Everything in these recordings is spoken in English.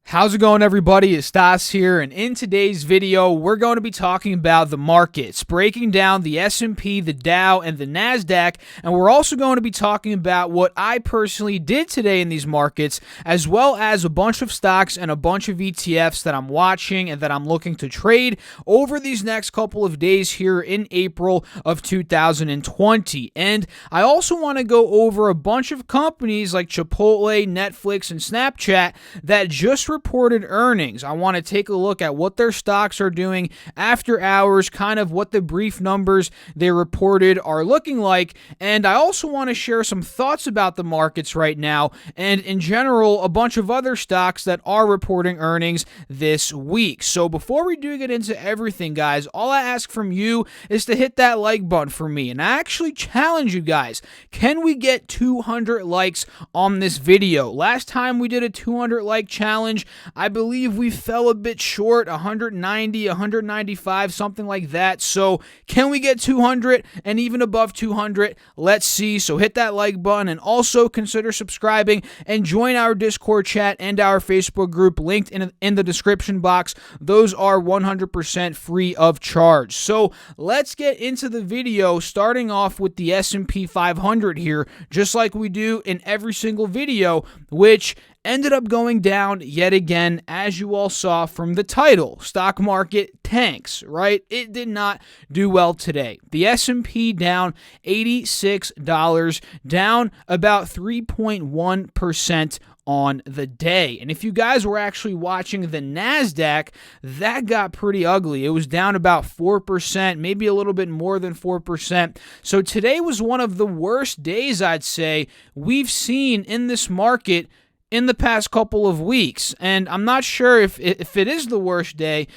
How's it going, everybody? It's Stas here, and in today's video, we're going to be talking about the markets, breaking down the S&P, the Dow, and the NASDAQ, and we're also going to be talking about what I personally did today in these markets, as well as a bunch of stocks and a bunch of ETFs that I'm watching and that I'm looking to trade over these next couple of days here in April of 2020. And I also want to go over a bunch of companies like Chipotle, Netflix, and Snapchat that just reported earnings. I want to take a look at what their stocks are doing after hours, kind of what the brief numbers they reported are looking like, and I also want to share some thoughts about the markets right now, and in general, a bunch of other stocks that are reporting earnings this week. So before we do get into everything, guys, all I ask from you is to hit that like button for me, and I actually challenge you guys, can we get 200 likes on this video? Last time we did a 200 like challenge, I believe we fell a bit short, 190, 195, something like that. So can we get 200 and even above 200? Let's see. So hit that like button and also consider subscribing and join our Discord chat and our Facebook group linked in the description box. Those are 100% free of charge. So let's get into the video, starting off with the S&P 500 here, just like we do in every single video, which ended up going down yet again, as you all saw from the title. Stock market tanks, right? It did not do well today. The S&P down $86, down about 3.1% on the day. And if you guys were actually watching the NASDAQ, that got pretty ugly. It was down about 4%, maybe a little bit more than 4%. So today was one of the worst days, I'd say, we've seen in this market in the past couple of weeks. And I'm not sure if it is the worst day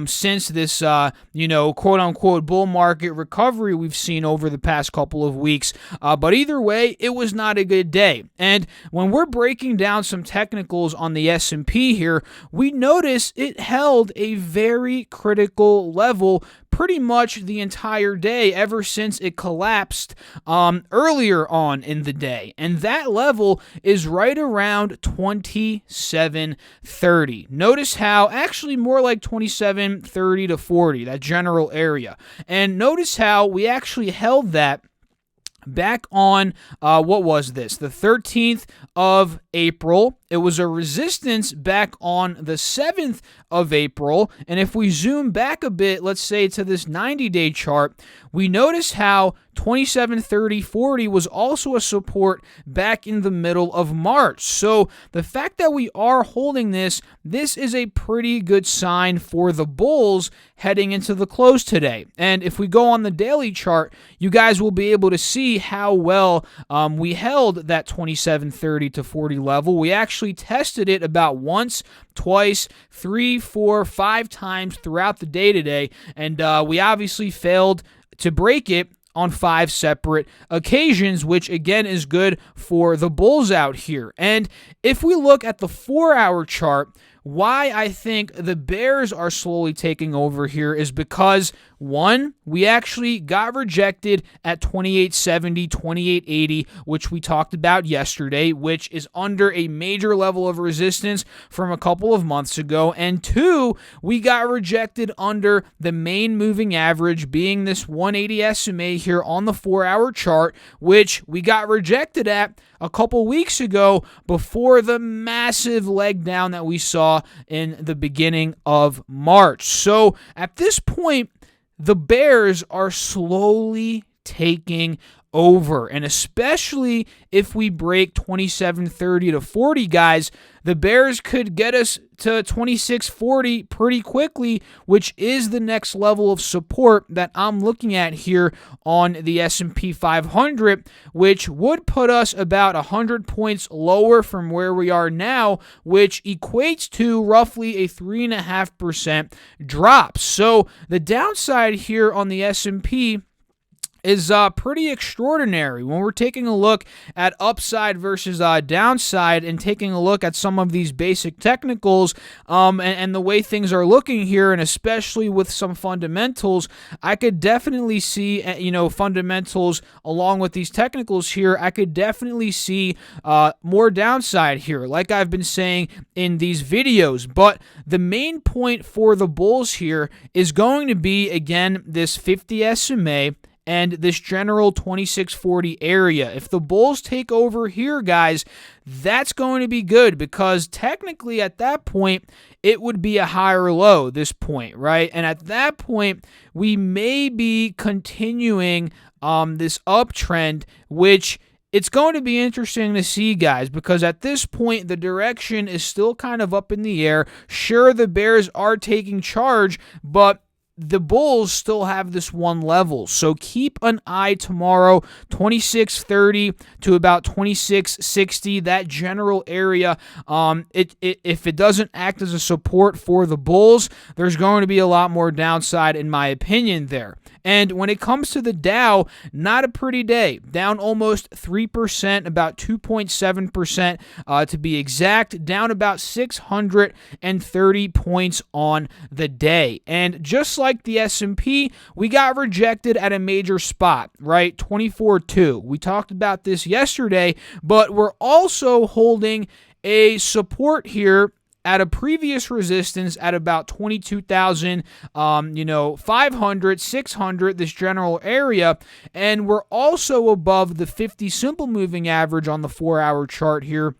since this, quote-unquote bull market recovery we've seen over the past couple of weeks. But either way, it was not a good day. And when we're breaking down some technicals on the S&P here, we notice it held a very critical level pretty much the entire day ever since it collapsed earlier on in the day. And that level is right around 27.30. Notice how, actually more like 27.30 to 40, that general area. And notice how we actually held that back on, what was this? The 13th of April. It was a resistance back on the 7th of April. And if we zoom back a bit, let's say to this 90-day chart, we notice how 27.30.40 was also a support back in the middle of March. So the fact that we are holding this is a pretty good sign for the bulls heading into the close today. And if we go on the daily chart, you guys will be able to see how well we held that 27.30 to 40 level. We actually tested it about once, twice, 3, 4, 5 times throughout the day today, and we obviously failed to break it on 5 separate occasions, which again is good for the bulls out here. And if we look at the 4-hour chart, why I think the bears are slowly taking over here is because, one, we actually got rejected at 28.70, 28.80, which we talked about yesterday, which is under a major level of resistance from a couple of months ago. And two, we got rejected under the main moving average, being this 180 SMA here on the 4-hour chart, which we got rejected at a couple weeks ago before the massive leg down that we saw in the beginning of March. So at this point, the bears are slowly taking over, and especially if we break 27.30 to 40, guys, the bears could get us to 26.40 pretty quickly, which is the next level of support that I'm looking at here on the S&P 500, which would put us about 100 points lower from where we are now, which equates to roughly a 3.5% drop. So the downside here on the S&P is pretty extraordinary when we're taking a look at upside versus downside and taking a look at some of these basic technicals and the way things are looking here, and especially with some fundamentals. I could definitely see, fundamentals along with these technicals here. I could definitely see more downside here, like I've been saying in these videos. But the main point for the bulls here is going to be, again, this 50 SMA and this general 2640 area. If the bulls take over here, guys, that's going to be good, because technically at that point it would be a higher low, this point, right? And at that point we may be continuing this uptrend, which it's going to be interesting to see, guys, because at this point the direction is still kind of up in the air. Sure, the bears are taking charge, but the bulls still have this one level. So keep an eye tomorrow, 2630 to about 2660, that general area. If it doesn't act as a support for the bulls, there's going to be a lot more downside, in my opinion, there. And when it comes to the Dow, not a pretty day. Down almost 3%, about 2.7% to be exact. Down about 630 points on the day. And just like the S&P, we got rejected at a major spot, right? 24.2. We talked about this yesterday, but we're also holding a support here at a previous resistance at about 22,000, 500, 600, this general area. And we're also above the 50 simple moving average on the 4-hour chart here,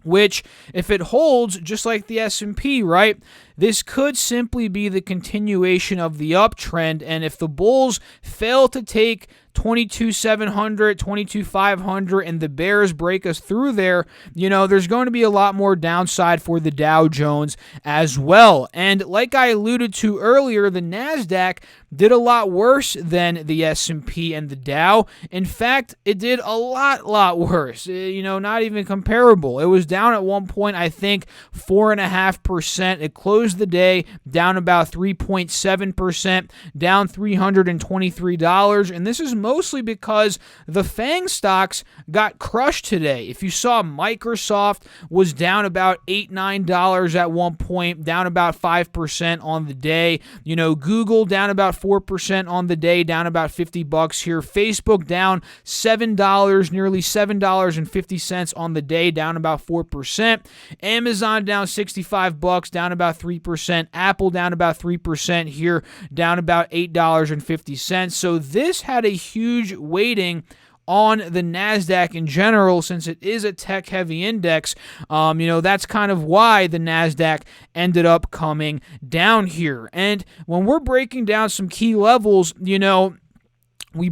which, if it holds just like the S&P, right, this could simply be the continuation of the uptrend. And if the bulls fail to take 22,700, 22,500, and the bears break us through there, there's going to be a lot more downside for the Dow Jones as well. And like I alluded to earlier, the NASDAQ did a lot worse than the S&P and the Dow. In fact, it did a lot worse, not even comparable. It was down at one point, I think, 4.5%. It closed the day down about 3.7%, down $323. And this is mostly because the FANG stocks got crushed today. If you saw, Microsoft was down about $8, $9 at one point, down about 5% on the day. Google down about 4% on the day, down about $50 here. Facebook down $7, nearly $7.50 on the day, down about 4%. Amazon down $65, down about 3%. Apple down about 3% here, down about $8.50. So this had a huge weighting on the NASDAQ in general, since it is a tech-heavy index. That's kind of why the NASDAQ ended up coming down here. And when we're breaking down some key levels, we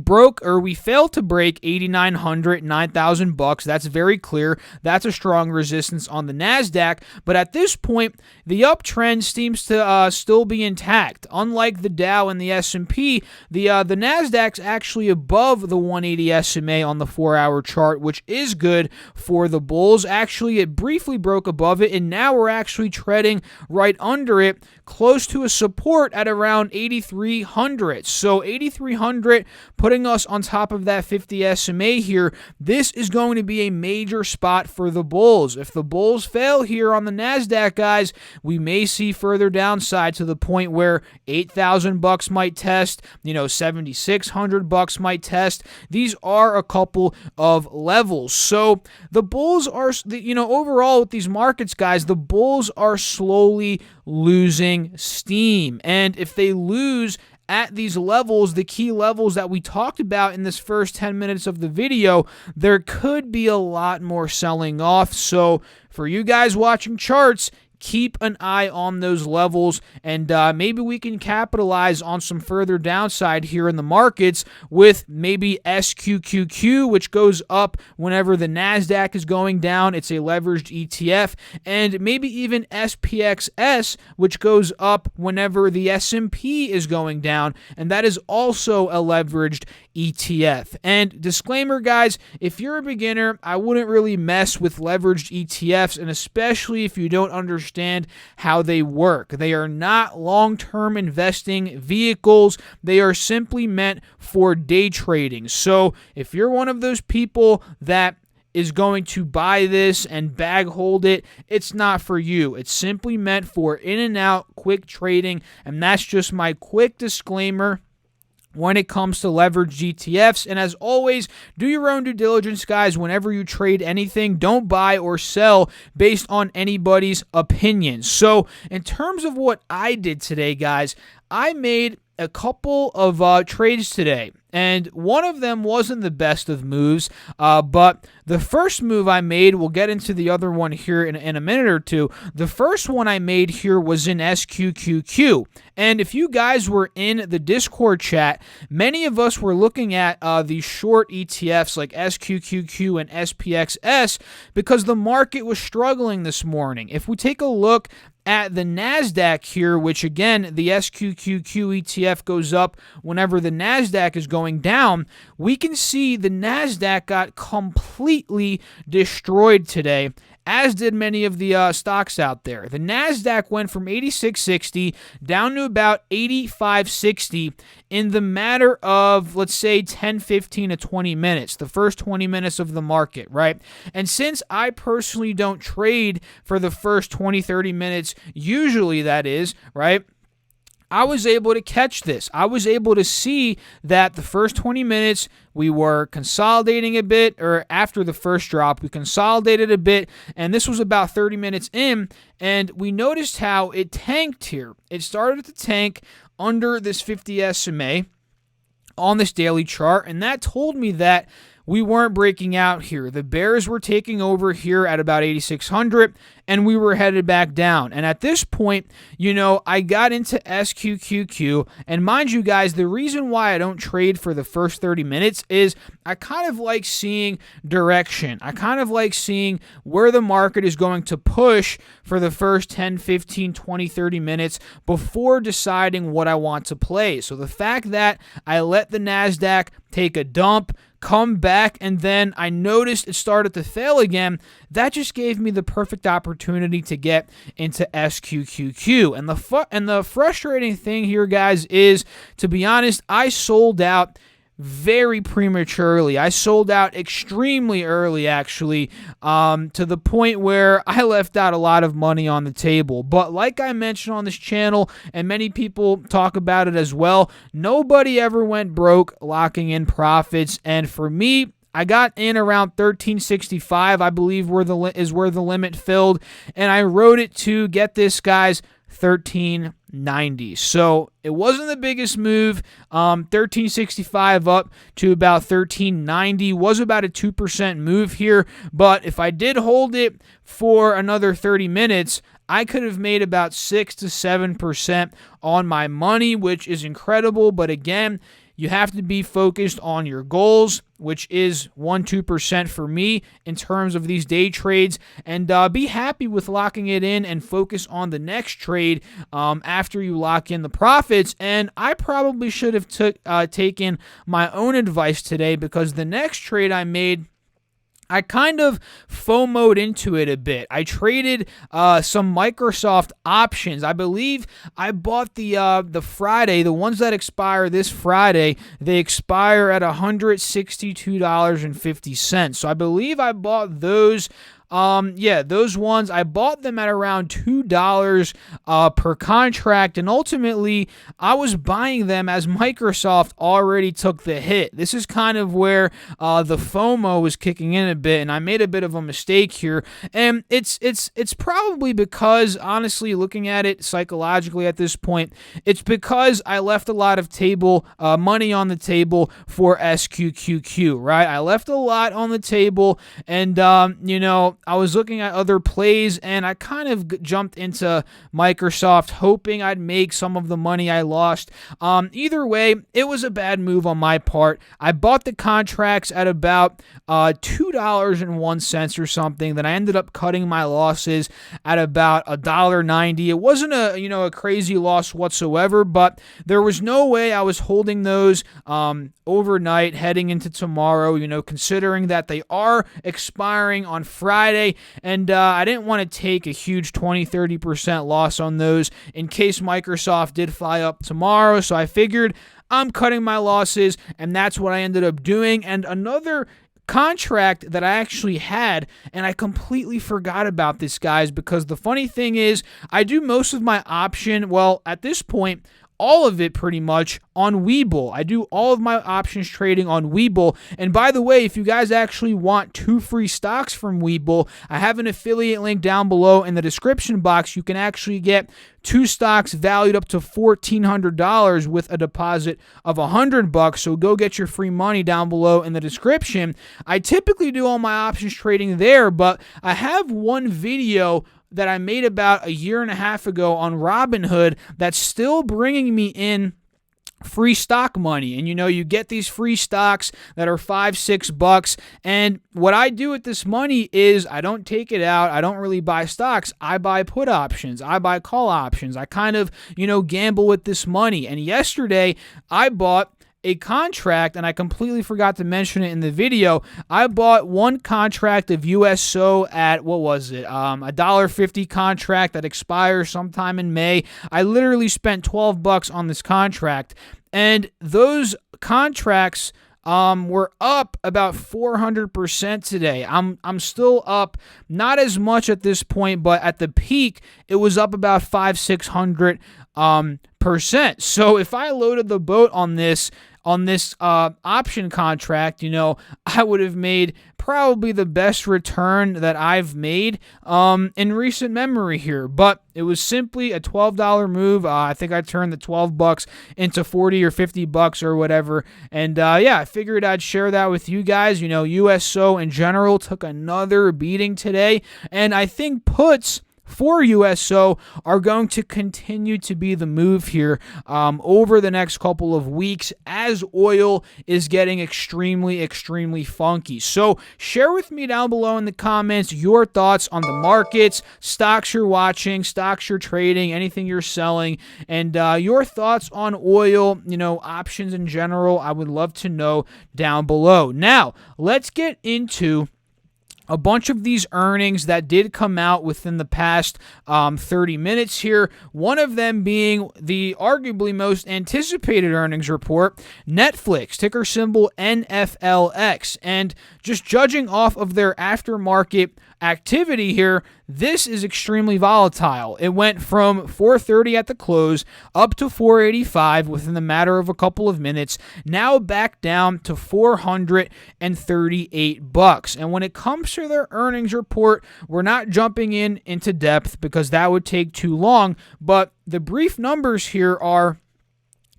failed to break 8,900, 9,000 bucks. That's very clear. That's a strong resistance on the NASDAQ. But at this point, the uptrend seems to still be intact. Unlike the Dow and the S&P, the NASDAQ's actually above the 180 SMA on the 4-hour chart, which is good for the bulls. Actually, it briefly broke above it, and now we're actually treading right under it, close to a support at around 8,300. So 8,300 putting us on top of that 50 SMA here. This is going to be a major spot for the bulls. If the bulls fail here on the NASDAQ, guys, we may see further downside to the point where 8,000 bucks might test, 7,600 bucks might test. These are a couple of levels. So the bulls are, overall with these markets, guys, the bulls are slowly losing steam. And if they lose at these levels, the key levels that we talked about in this first 10 minutes of the video, there could be a lot more selling off. So for you guys watching charts, keep an eye on those levels, and maybe we can capitalize on some further downside here in the markets with maybe SQQQ, which goes up whenever the NASDAQ is going down. It's a leveraged ETF. And maybe even SPXS, which goes up whenever the S&P is going down, and that is also a leveraged ETF. And disclaimer, guys, if you're a beginner, I wouldn't really mess with leveraged ETFs, and especially if you don't understand understand how they work. They are not long-term investing vehicles. They are simply meant for day trading. So if you're one of those people that is going to buy this and bag hold it, it's not for you. It's simply meant for in and out quick trading, and that's just my quick disclaimer when it comes to leveraged ETFs. And as always, do your own due diligence, guys. Whenever you trade anything, don't buy or sell based on anybody's opinion. So in terms of what I did today, guys, I made a couple of trades today, and one of them wasn't the best of moves, but the first move I made, we'll get into the other one here in a minute or two. The first one I made here was in SQQQ, and if you guys were in the Discord chat, many of us were looking at the short ETFs like SQQQ and SPXS because the market was struggling this morning. If we take a look at the NASDAQ here, which again, the SQQQ ETF goes up whenever the NASDAQ is going down, we can see the NASDAQ got completely destroyed today, as did many of the stocks out there. The NASDAQ went from 86.60 down to about 85.60 in the matter of, let's say, 10, 15 to 20 minutes, the first 20 minutes of the market, right? And since I personally don't trade for the first 20, 30 minutes, usually that is, right? I was able to catch this. I was able to see that the first 20 minutes we were consolidating a bit, or after the first drop, we consolidated a bit, and this was about 30 minutes in, and we noticed how it tanked here. It started to tank under this 50 SMA on this daily chart, and that told me that we weren't breaking out here. The bears were taking over here at about 8,600, and we were headed back down. And at this point, I got into SQQQ, and mind you guys, the reason why I don't trade for the first 30 minutes is I kind of like seeing direction. I kind of like seeing where the market is going to push for the first 10, 15, 20, 30 minutes before deciding what I want to play. So the fact that I let the NASDAQ take a dump, come back, and then I noticed it started to fail again, that just gave me the perfect opportunity to get into SQQQ. And the frustrating thing here, guys, is, to be honest, I sold out very prematurely. I sold out extremely early, actually, to the point where I left out a lot of money on the table. But like I mentioned on this channel, and many people talk about it as well, nobody ever went broke locking in profits. And for me, I got in around 1365, I believe, is where the limit filled, and I rode it to, get this, guys, 1390. So it wasn't the biggest move. 1365 up to about 1390 was about a 2% move here, but if I did hold it for another 30 minutes, I could have made about 6 to 7% on my money, which is incredible. But again, you have to be focused on your goals, which is 1-2% for me in terms of these day trades, and be happy with locking it in and focus on the next trade after you lock in the profits. And I probably should have taken my own advice today, because the next trade I made, I kind of FOMO'd into it a bit. I traded some Microsoft options. I believe I bought the Friday, the ones that expire this Friday. They expire at $162.50. So I believe I bought those. Those ones, I bought them at around $2 per contract, and ultimately I was buying them as Microsoft already took the hit. This is kind of where the FOMO was kicking in a bit, and I made a bit of a mistake here. And it's probably because, honestly, looking at it psychologically at this point, it's because I left a lot of money on the table for SQQQ, right? I left a lot on the table, and I was looking at other plays, and I kind of jumped into Microsoft, hoping I'd make some of the money I lost. Either way, it was a bad move on my part. I bought the contracts at about $2.01 or something. Then I ended up cutting my losses at about $1.90. It wasn't a crazy loss whatsoever, but there was no way I was holding those overnight heading into tomorrow, considering that they are expiring on Friday. Friday, and I didn't want to take a huge 20-30% loss on those in case Microsoft did fly up tomorrow, so I figured I'm cutting my losses, and that's what I ended up doing. And another contract that I actually had, and I completely forgot about this, guys, because the funny thing is I do most of my option, well, at this point, all of it pretty much on Webull. I do all of my options trading on Webull. And by the way, if you guys actually want 2 free stocks from Webull, I have an affiliate link down below in the description box. You can actually get 2 stocks valued up to $1,400 with a deposit of $100. So go get your free money down below in the description. I typically do all my options trading there, but I have one video that I made about a year and a half ago on Robinhood that's still bringing me in free stock money. And you get these free stocks that are $5-6, and what I do with this money is I don't take it out. I don't really buy stocks. I buy put options. I buy call options. I kind of gamble with this money. And yesterday I bought a contract, and I completely forgot to mention it in the video. I bought one contract of USO at, what was it, $1.50 contract that expires sometime in May. I literally spent $12 on this contract, and those contracts we're up about 400% today. I'm still up, not as much at this point, but at the peak, it was up about 500-600%. So if I loaded the boat on this option contract, I would have made probably the best return that I've made in recent memory here. But it was simply a $12 move. I think I turned the $12 into $40 or $50 or whatever. And I figured I'd share that with you guys. USO in general took another beating today, and I think puts for USO are going to continue to be the move here over the next couple of weeks as oil is getting extremely, extremely funky. So share with me down below in the comments your thoughts on the markets, stocks you're watching, stocks you're trading, anything you're selling, and your thoughts on oil, options in general. I would love to know down below. Now, let's get into a bunch of these earnings that did come out within the past 30 minutes here. One of them being the arguably most anticipated earnings report, Netflix, ticker symbol NFLX. And just judging off of their aftermarket activity here, this is extremely volatile. It went from $4.30 at the close up to $4.85 within the matter of a couple of minutes, now back down to $438. And when it comes to their earnings report, we're not jumping into depth because that would take too long, but the brief numbers here are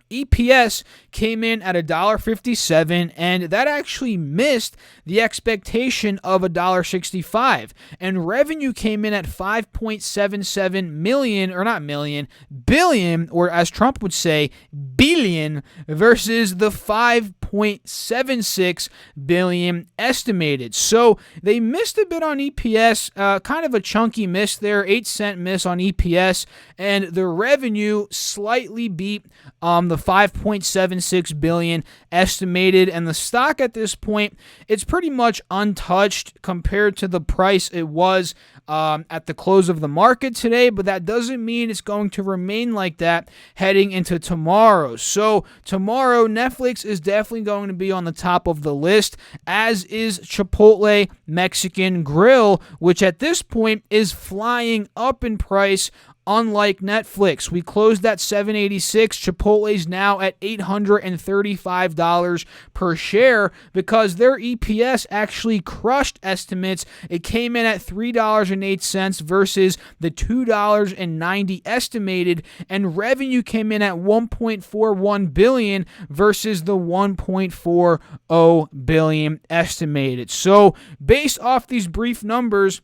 EPS came in at $1.57, and that actually missed the expectation of $1.65. And revenue came in at $5.77 billion, or as Trump would say, billion, versus the $5.76 billion estimated. So they missed a bit on EPS, kind of a chunky miss there, 8-cent miss on EPS, and the revenue slightly beat the $5.76 billion estimated, and the stock at this point, it's pretty much untouched compared to the price it was at the close of the market today, but that doesn't mean it's going to remain like that heading into tomorrow. So tomorrow, Netflix is definitely going to be on the top of the list, as is Chipotle Mexican Grill, which at this point is flying up in price. Unlike Netflix, we closed at $7.86. Chipotle's now at $835 per share because their EPS actually crushed estimates. It came in at $3.08 versus the $2.90 estimated, and revenue came in at $1.41 billion versus the $1.40 billion estimated. So, based off these brief numbers,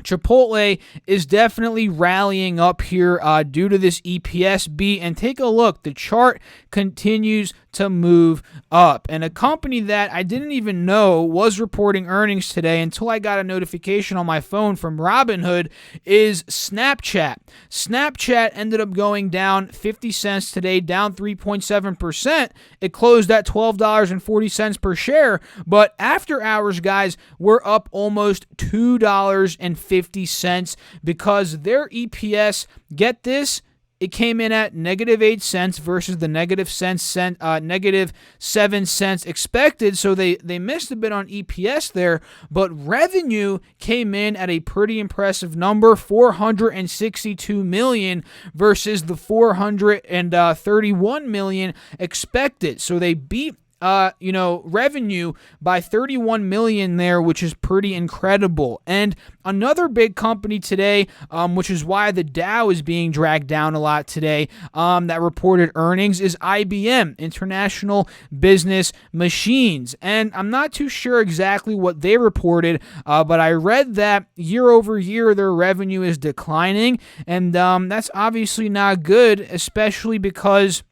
Chipotle is definitely rallying up here due to this EPS beat, and take a look. The chart continues to move up. And a company that I didn't even know was reporting earnings today until I got a notification on my phone from Robinhood is Snapchat. Snapchat ended up going down 50 cents today, down 3.7%. It closed at $12.40 per share, but after hours, guys, we're up almost $2.50 because their EPS, get this, it came in at -8 cents versus the -7 cents expected. So they missed a bit on EPS there, but revenue came in at a pretty impressive number, $462 million versus the $431 million expected. So they beat revenue by $31 million there, which is pretty incredible. And another big company today, which is why the Dow is being dragged down a lot today, that reported earnings is IBM, International Business Machines. And I'm not too sure exactly what they reported, but I read that year over year their revenue is declining, and that's obviously not good, especially because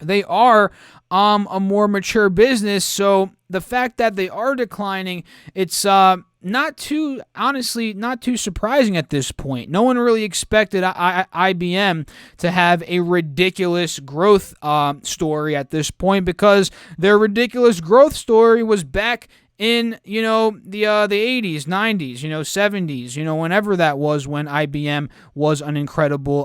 they are a more mature business. So the fact that they are declining, it's not too surprising at this point. No one really expected IBM to have a ridiculous growth story at this point, because their ridiculous growth story was back in, the 80s, 90s, 70s, whenever that was, when IBM was an incredible,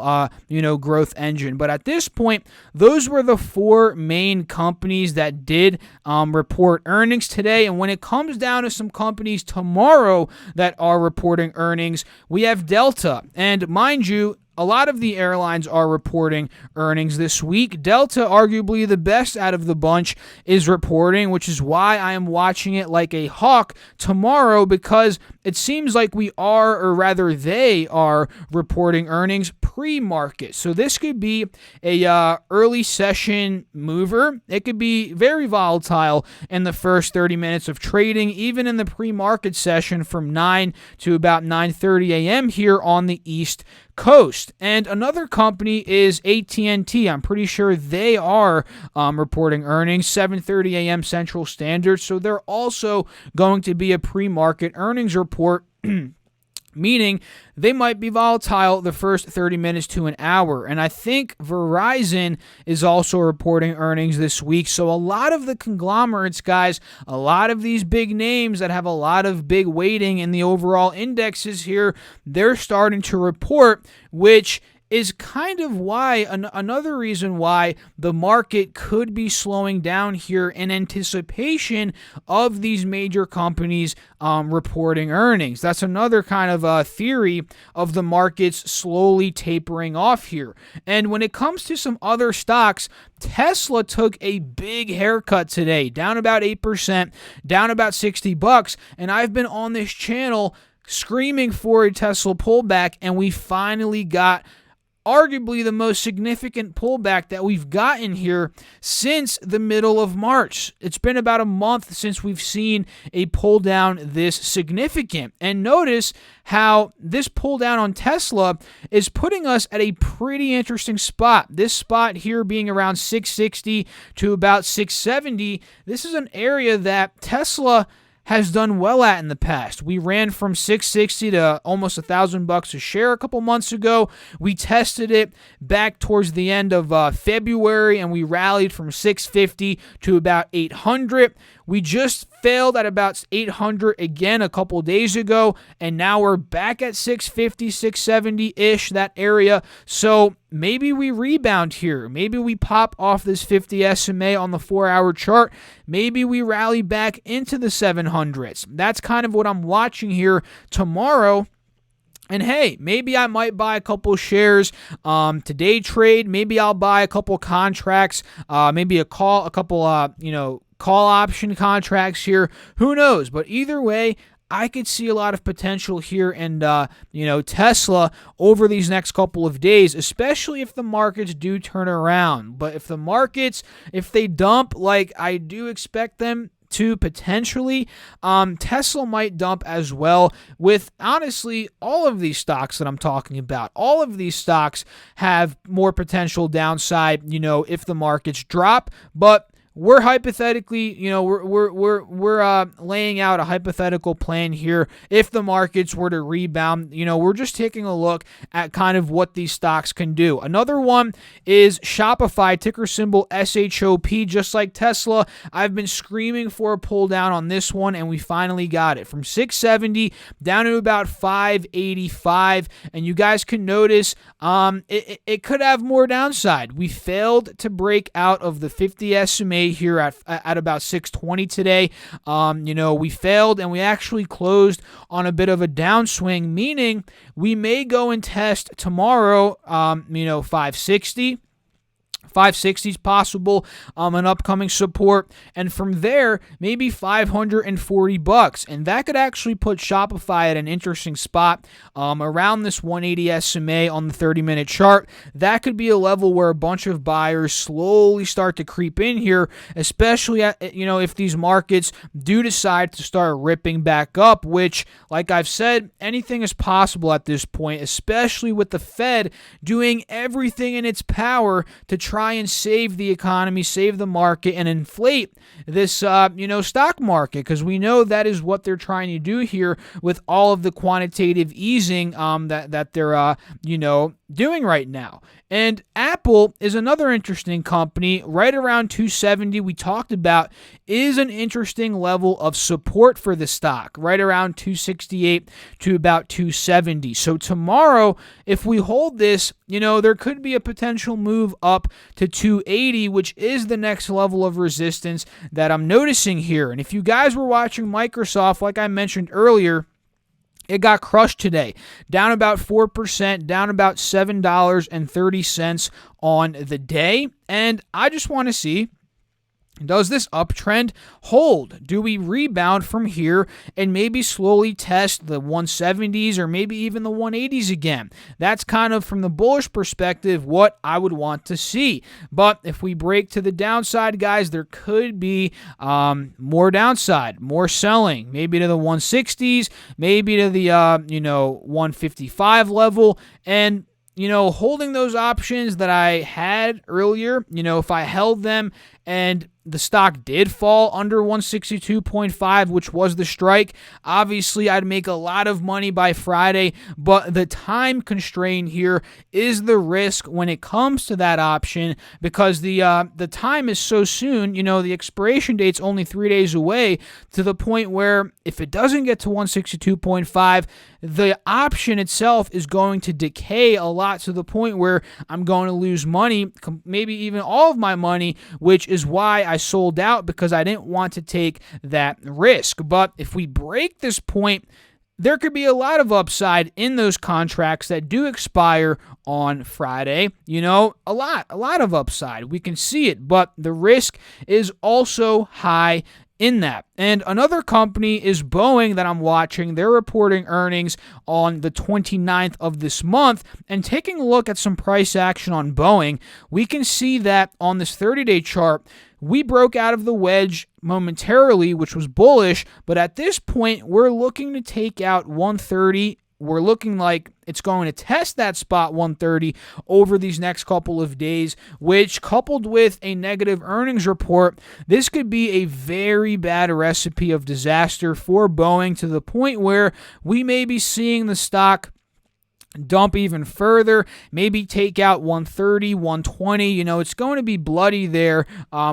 growth engine. But at this point, those were the four main companies that did report earnings today. And when it comes down to some companies tomorrow that are reporting earnings, we have Delta. And mind you, a lot of the airlines are reporting earnings this week. Delta, arguably the best out of the bunch, is reporting, which is why I am watching it like a hawk tomorrow, because it seems like we are, or rather they are, reporting earnings pre-market. So this could be a early session mover. It could be very volatile in the first 30 minutes of trading, even in the pre-market session from 9 to about 9:30 a.m. here on the East Coast. And another company is AT&T. I'm pretty sure they are reporting earnings 7:30 a.m. Central Standard. So they're also going to be a pre-market earnings report, meaning they might be volatile the first 30 minutes to an hour. And I think Verizon is also reporting earnings this week. So a lot of the conglomerates, guys, a lot of these big names that have a lot of big weighting in the overall indexes here, they're starting to report, which is kind of why, another reason why the market could be slowing down here in anticipation of these major companies reporting earnings. That's another kind of theory of the markets slowly tapering off here. And when it comes to some other stocks, Tesla took a big haircut today, down about 8%, down about $60, and I've been on this channel screaming for a Tesla pullback, and we finally got arguably the most significant pullback that we've gotten here since the middle of March. It's been about a month since we've seen a pull down this significant. And notice how this pull down on Tesla is putting us at a pretty interesting spot. This spot here being around 660 to about 670. This is an area that Tesla has done well at in the past. We ran from 660 to almost $1,000 a share a couple months ago. We tested it back towards the end of February, and we rallied from 650 to about 800. We just failed at about 800 again a couple days ago, and now we're back at 650, 670-ish, that area. So maybe we rebound here. Maybe we pop off this 50 SMA on the 4-hour chart. Maybe we rally back into the 700s. That's kind of what I'm watching here tomorrow. And hey, maybe I might buy a couple shares to day trade. Maybe I'll buy a couple contracts, maybe a couple call option contracts here. Who knows? But either way, I could see a lot of potential here in, Tesla over these next couple of days, especially if the markets do turn around. But if they dump like I do expect them to potentially, Tesla might dump as well, with honestly all of these stocks that I'm talking about. All of these stocks have more potential downside, if the markets drop, but we're hypothetically, we're laying out a hypothetical plan here. If the markets were to rebound, we're just taking a look at kind of what these stocks can do. Another one is Shopify, ticker symbol SHOP, just like Tesla. I've been screaming for a pull down on this one, and we finally got it from 670 down to about 585. And you guys can notice it could have more downside. We failed to break out of the 50 SMA here at about 620 today. We failed, and we actually closed on a bit of a downswing, meaning we may go and test tomorrow, 560. 560 is possible, an upcoming support, and from there, maybe $540, and that could actually put Shopify at an interesting spot around this 180 SMA on the 30-minute chart. That could be a level where a bunch of buyers slowly start to creep in here, especially if these markets do decide to start ripping back up, which, like I've said, anything is possible at this point, especially with the Fed doing everything in its power to try and save the economy, save the market, and inflate this, stock market, because we know that is what they're trying to do here with all of the quantitative easing that they're, doing right now. And Apple is another interesting company, right around 270 we talked about, is an interesting level of support for the stock, right around 268 to about 270. So tomorrow, if we hold this, there could be a potential move up to 280, which is the next level of resistance that I'm noticing here. And if you guys were watching Microsoft, like I mentioned earlier, it got crushed today, down about 4%, down about $7.30 on the day. And I just want to see, does this uptrend hold? Do we rebound from here and maybe slowly test the 170s or maybe even the 180s again? That's kind of, from the bullish perspective, what I would want to see. But if we break to the downside, guys, there could be more downside, more selling, maybe to the 160s, maybe to the 155 level. And holding those options that I had earlier, if I held them and the stock did fall under 162.5, which was the strike, obviously I'd make a lot of money by Friday, but the time constraint here is the risk when it comes to that option, because the time is so soon. The expiration date's only 3 days away, to the point where if it doesn't get to 162.5, the option itself is going to decay a lot, to the point where I'm going to lose money, maybe even all of my money, which is why I sold out, because I didn't want to take that risk. But if we break this point, there could be a lot of upside in those contracts that do expire on Friday. A lot of upside. We can see it, but the risk is also high in that. And another company is Boeing that I'm watching. They're reporting earnings on the 29th of this month. And taking a look at some price action on Boeing, we can see that on this 30-day chart, we broke out of the wedge momentarily, which was bullish. But at this point, we're looking to take out 130. We're looking like it's going to test that spot 130 over these next couple of days, which, coupled with a negative earnings report, this could be a very bad recipe of disaster for Boeing, to the point where we may be seeing the stock dump even further, maybe take out 130, 120. It's going to be bloody there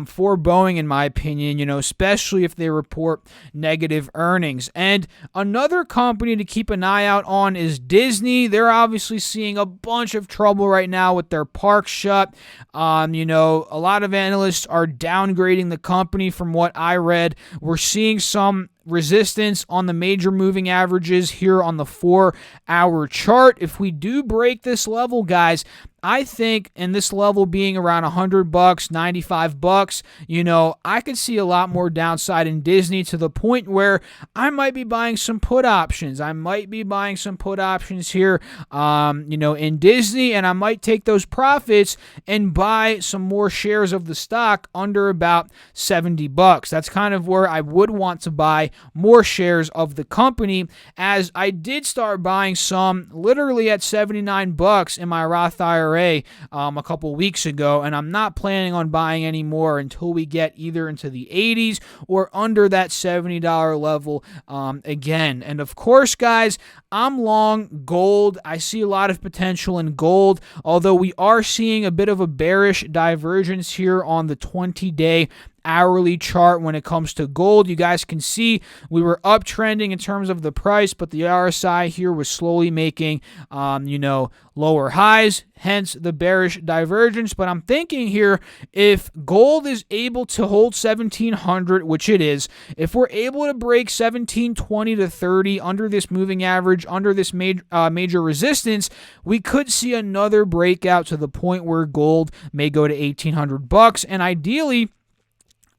for Boeing, in my opinion, especially if they report negative earnings. And another company to keep an eye out on is Disney. They're obviously seeing a bunch of trouble right now with their parks shut. A lot of analysts are downgrading the company from what I read. We're seeing some resistance on the major moving averages here on the 4-hour chart. If we do break this level, guys, I think, and this level being around $100, $95, I could see a lot more downside in Disney, to the point where I might be buying some put options. I might be buying some put options here, in Disney, and I might take those profits and buy some more shares of the stock under about $70. That's kind of where I would want to buy more shares of the company, as I did start buying some literally at $79 in my Roth IRA IRA a couple weeks ago, and I'm not planning on buying any more until we get either into the 80s or under that $70 level again. And of course, guys, I'm long gold. I see a lot of potential in gold, although we are seeing a bit of a bearish divergence here on the 20-day hourly chart when it comes to gold. You guys can see we were uptrending in terms of the price, but the RSI here was slowly making, lower highs, hence the bearish divergence. But I'm thinking here, if gold is able to hold 1700, which it is, if we're able to break 1720 to 30 under this moving average, under this major resistance, we could see another breakout to the point where gold may go to $1,800, and ideally,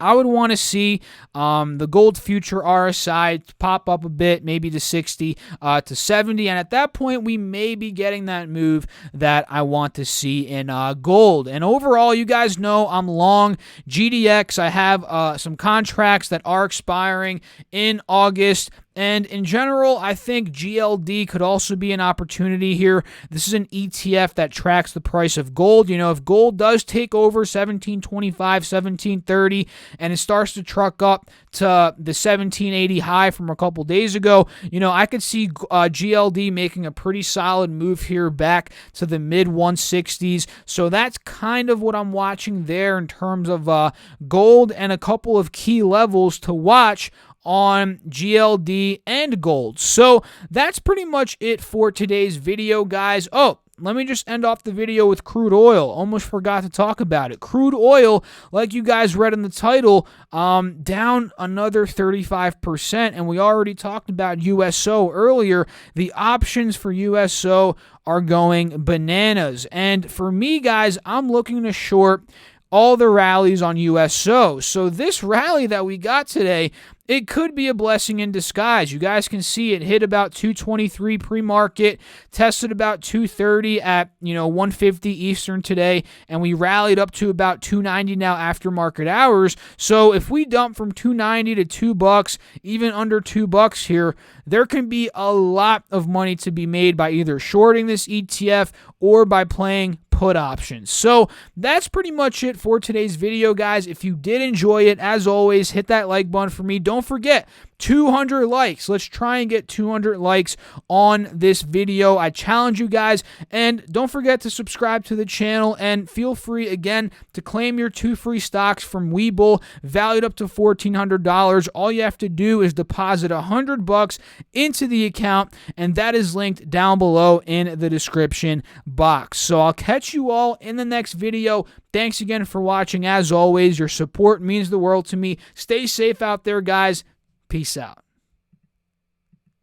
I would want to see the gold future RSI pop up a bit, maybe to 60 to 70. And at that point, we may be getting that move that I want to see in gold. And overall, you guys know I'm long GDX. I have some contracts that are expiring in August. And in general, I think GLD could also be an opportunity here. This is an ETF that tracks the price of gold. If gold does take over 1725, 1730, and it starts to truck up to the 1780 high from a couple days ago, I could see GLD making a pretty solid move here back to the mid 160s. So that's kind of what I'm watching there in terms of gold, and a couple of key levels to watch on GLD and gold. So that's pretty much it for today's video, guys. Oh, let me just end off the video with crude oil. Almost forgot to talk about it. Crude oil, like you guys read in the title, down another 35%. And we already talked about USO earlier. The options for USO are going bananas. And for me, guys, I'm looking to short all the rallies on USO. So this rally that we got today, it could be a blessing in disguise. You guys can see it hit about 223 pre-market, tested about 230 at 150 Eastern today, and we rallied up to about 290 now after market hours. So if we dump from 290 to $2, even under $2 here, there can be a lot of money to be made by either shorting this ETF or by playing put options. So that's pretty much it for today's video, guys. If you did enjoy it, as always, hit that like button for me. Don't forget, 200 likes. Let's try and get 200 likes on this video. I challenge you guys, and don't forget to subscribe to the channel, and feel free again to claim your 2 free stocks from Webull, valued up to $1,400. All you have to do is deposit $100 into the account, and that is linked down below in the description box. So I'll catch you all in the next video. Thanks again for watching. As always, your support means the world to me. Stay safe out there, guys. Peace out.